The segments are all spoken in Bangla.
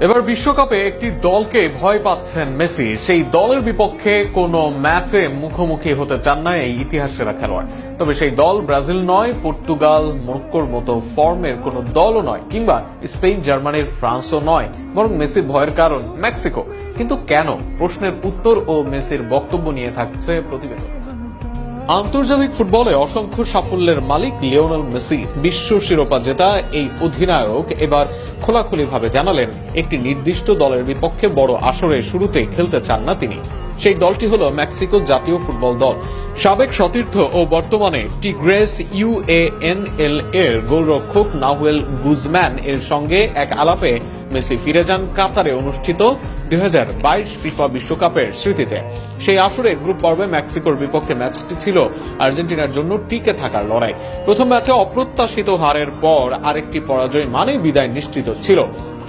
এবার বিশ্বকাপে একটি দলকে ভয় পাচ্ছেন মেসি। সেই দলের বিপক্ষে কোনো ম্যাচে মুখোমুখি হতে চান না এই ইতিহাসেরা খেলোয়াড়। তবে সেই দল ব্রাজিল নয়, পর্তুগাল, মরক্কোর মতো ফর্মের কোনো দলও নয়, কিংবা স্পেন, জার্মানির, ফ্রান্সও নয়, বরং মেসির ভয়ের কারণ মেক্সিকো। কিন্তু কেন? প্রশ্নের উত্তর ও মেসির বক্তব্য নিয়ে থাকছে প্রতিবেদন। আন্তর্জাতিক ফুটবলে অসংখ্য সাফল্যের মালিক লিওনেল মেসি। বিশ্ব শিরোপা জেতা এই অধিনায়ক এবার খোলাখুলিভাবে জানালেন, একটি নির্দিষ্ট দলের বিপক্ষে বড় আসরে শুরুতেই খেলতে চান না তিনি। সেই দলটি হল মেক্সিকো জাতীয় ফুটবল দল। সাবেক সতীর্থ ও বর্তমানে টিগ্রেস UANL এর গোলরক্ষক নাহুয়েল গুজম্যান এর সঙ্গে এক আলাপে মেসি ফিরে যান কাতারে অনুষ্ঠিত 2022 ফিফা বিশ্বকাপের স্মৃতিতে। সেই আসরে গ্রুপ পর্বে মেক্সিকোর বিপক্ষে ম্যাচটি ছিল আর্জেন্টিনার জন্য টিকে থাকার লড়াই। প্রথম ম্যাচে অপ্রত্যাশিত হারের পর আরেকটি পরাজয় মানেই বিদায় নিশ্চিত ছিল।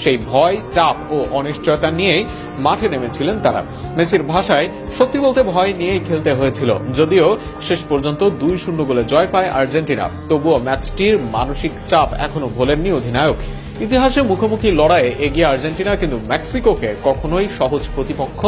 সেই ভয়, চাপ ও অনিশ্চয়তা নিয়েই মাঠে নেমেছিলেন তারা। মেসির ভাষায়, সত্যি বলতে ভয় নিয়েই খেলতে হয়েছিল। যদিও শেষ পর্যন্ত 2-0 গোলে জয় পায় আর্জেন্টিনা, তবুও ম্যাচটির মানসিক চাপ এখনো ভোলেননি অধিনায়ক। ইতিহাসে মুখোমুখি লড়াইয়ে এগিয়ে আর্জেন্টিনা, কিন্তু মেক্সিকোকে কখনোই সহজ প্রতিপক্ষ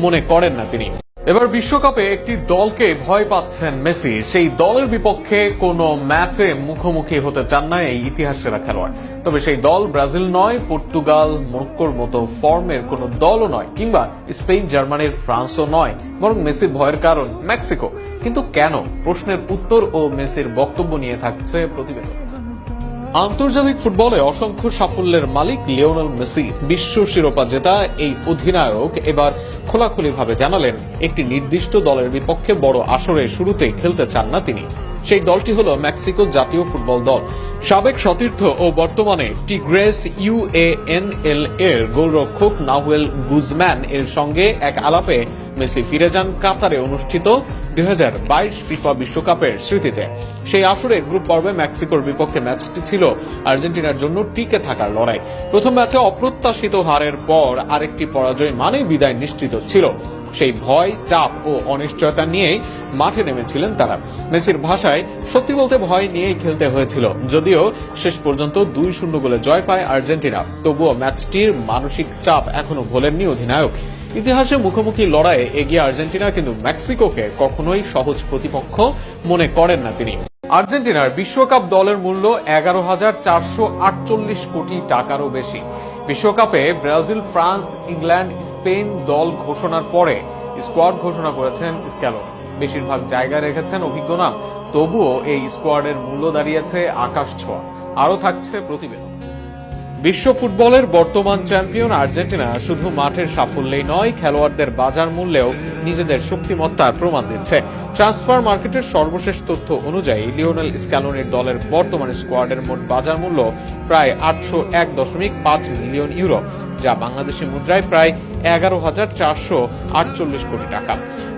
মনে করেন না তিনি। এবার বিশ্বকাপে একটি দলকে ভয় পাচ্ছেন মেসি। সেই দলের বিপক্ষে কোনো ম্যাচে মুখোমুখি হতে চান না এই ইতিহাসেরা খেলোয়াড়। তবে সেই দল ব্রাজিল নয়, পর্তুগাল, মরক্কোর মতো ফর্মের কোনো দলও নয়, কিংবা স্পেন, জার্মানির, ফ্রান্সও নয়, বরং মেসির ভয়ের কারণ মেক্সিকো। কিন্তু কেন? প্রশ্নের উত্তর ও মেসির বক্তব্য নিয়ে থাকছে প্রতিবেদন। আন্তর্জাতিক ফুটবলে অসংখ্য সাফল্যের মালিক লিওনেল মেসি। বিশ্ব শিরোপা জেতা এই অধিনায়ক এবার খোলাখুলিভাবে জানালেন, একটি নির্দিষ্ট দলের বিপক্ষে বড় আসরে শুরুতেই খেলতে চান না তিনি। সেই দলটি হল মেক্সিকো জাতীয় ফুটবল দল। সাবেক সতীর্থ ও বর্তমানে টিগ্রেস UANL এর গোলরক্ষক নাহুয়েল গুজম্যান এর সঙ্গে এক আলাপে মেসি ফিরে যান কাতারে অনুষ্ঠিত 2022 ফিফা বিশ্বকাপের স্মৃতিতে। সেই আসরে গ্রুপ পর্বে মেক্সিকোর বিপক্ষে ম্যাচটি ছিল আর্জেন্টিনার জন্য টিকে থাকার লড়াই। প্রথম ম্যাচে অপ্রত্যাশিত হারের পর আরেকটি পরাজয় মানেই বিদায় নিশ্চিত ছিল। সেই ভয়, চাপ ও অনিশ্চয়তা নিয়েই মাঠে নেমেছিলেন তারা। মেসির ভাষায়, সত্যি বলতে ভয় নিয়েই খেলতে হয়েছিল। যদিও শেষ পর্যন্ত 2-0 গোলে জয় পায় আর্জেন্টিনা, তবুও ম্যাচটির মানসিক চাপ এখনো ভোলেননি অধিনায়ক। ইতিহাসে মুখোমুখি লড়াইয়ে এগিয়ে আর্জেন্টিনা, কিন্তু মেক্সিকোকে কখনোই সহজ প্রতিপক্ষ মনে করেন না তিনি। আর্জেন্টিনার বিশ্বকাপ দলের মূল্য 11,448 কোটি টাকারও বেশি। বিশ্বকাপে ব্রাজিল, ফ্রান্স, ইংল্যান্ড, স্পেন দল ঘোষণার পরে স্কোয়াড ঘোষণা করেছেন স্ক্যালোনি। বেশিরভাগ জায়গায় রেখেছেন অভিজ্ঞ নাম, তবুও এই স্কোয়াডের মূল্য দাঁড়িয়েছে আকাশ ছোঁয়া। আরও থাকছে প্রতিবেদন। বিশ্ব ফুটবলের বর্তমান চ্যাম্পিয়ন আর্জেন্টিনা শুধু মাঠের সাফল্যেই নয়, খেলোয়াড়দের বাজার মূল্যেও নিজেদের শক্তিমত্তার প্রমাণ দিচ্ছে। ট্রান্সফার মার্কেটের সর্বশেষ তথ্য অনুযায়ী লিওনেল স্ক্যালোনির দলের বর্তমান স্কোয়াডের মোট বাজার মূল্য প্রায় 801.5 মিলিয়ন ইউরো, যা বাংলাদেশি মুদ্রায় প্রায় 11,448 কোটি টাকা।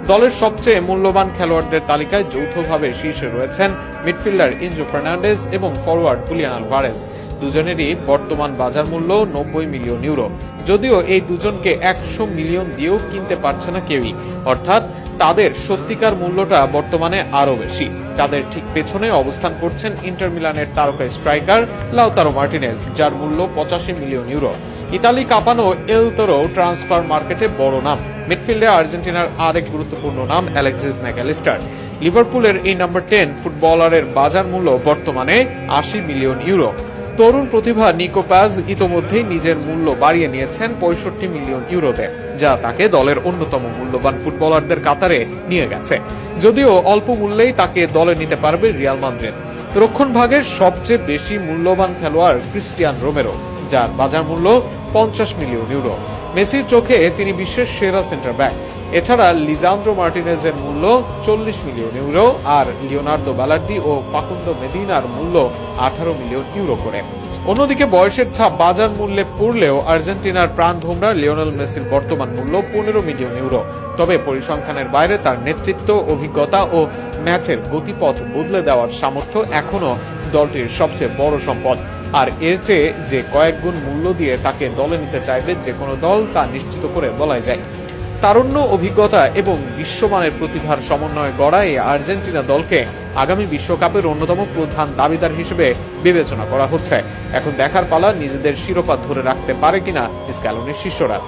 দলের সবচেয়ে মূল্যবান খেলোয়াড়দের তালিকায় যৌথভাবে শীর্ষে রয়েছেন মিডফিল্ডার এনজো ফার্নান্ডেজ এবং ফরওয়ার্ড হুলিয়ান আলভারেজ। দুজনেরই বর্তমান বাজার মূল্য 90 মিলিয়ন ইউরো। যদিও এই দুজনকে 100 মিলিয়ন দিয়েও কিনতে পারছে না কেউই, অর্থাৎ তাদের সত্যিকার মূল্যটা বর্তমানে আরো বেশি। তাদের ঠিক পেছনে অবস্থান করছেন ইন্টার মিলানের তারকা স্ট্রাইকার লাউতারো মার্টিনেজ, যার মূল্য 85 মিলিয়ন ইউরো। ইতালি কাঁপানো এল তোরো ট্রান্সফার মার্কেটে বড় নাম। মিডফিল্ডে আর্জেন্টিনার আরেক গুরুত্বপূর্ণ নাম অ্যালেক্সিস ম্যাকঅ্যালিস্টার। লিভারপুলের এই নাম্বার 10 ফুটবলারের বাজার মূল্য বর্তমানে 80 মিলিয়ন ইউরো। তরুণ প্রতিভা নিকো পাজ ইতোমধ্যেই নিজের মূল্য বাড়িয়ে নিয়েছেন 65 মিলিয়ন ইউরোতে, যা তাকে দলের অন্যতম মূল্যবান ফুটবলারদের কাতারে নিয়ে গেছে। যদিও অল্প মূল্যেই তাকে দলে নিতে পারবে রিয়াল মাদ্রিদ। রক্ষণ ভাগের সবচেয়ে বেশি মূল্যবান খেলোয়াড় ক্রিস্টিয়ান রোমেরো, যার বাজার মূল্য 50 মিলিয়ন ইউরো। মেসির চোখে তিনি বিশ্বের সেরা সেন্টার ব্যাক। এছাড়া লিজান্দ্রো মার্টিনেজের মূল্য 40 মিলিয়ন ইউরো, আর লিওনার্দো বালার্দি ও ফাকুন্দো মেদিনার মূল্য 18 মিলিয়ন ইউরো করে। অন্যদিকে বয়সের ছাপ বাজার মূল্যে পড়লেও আর্জেন্টিনার প্রাণভোমরা লিওনেল মেসির বর্তমান মূল্য 15 মিলিয়ন ইউরো। তবে পরিসংখ্যানের বাইরে তার নেতৃত্ব, অভিজ্ঞতা ও ম্যাচের গতিপথ বদলে দেওয়ার সামর্থ্য এখনো দলটির সবচেয়ে বড় সম্পদ। আর এর চেয়ে যে কয়েক গুণ মূল্য দিয়ে তাকে দলে নিতে চাইবে যে কোনো দল, তা নিশ্চিত করে বলাই যায়। তারুণ্য, অভিজ্ঞতা এবং বিশ্বমানের প্রতিভার সমন্বয়ে গড়া এই আর্জেন্টিনা দলকে আগামী বিশ্বকাপের অন্যতম প্রধান দাবিদার হিসেবে বিবেচনা করা হচ্ছে। এখন দেখার পালা নিজেদের শিরোপা ধরে রাখতে পারে কিনা স্ক্যালোনির শিষ্যরা।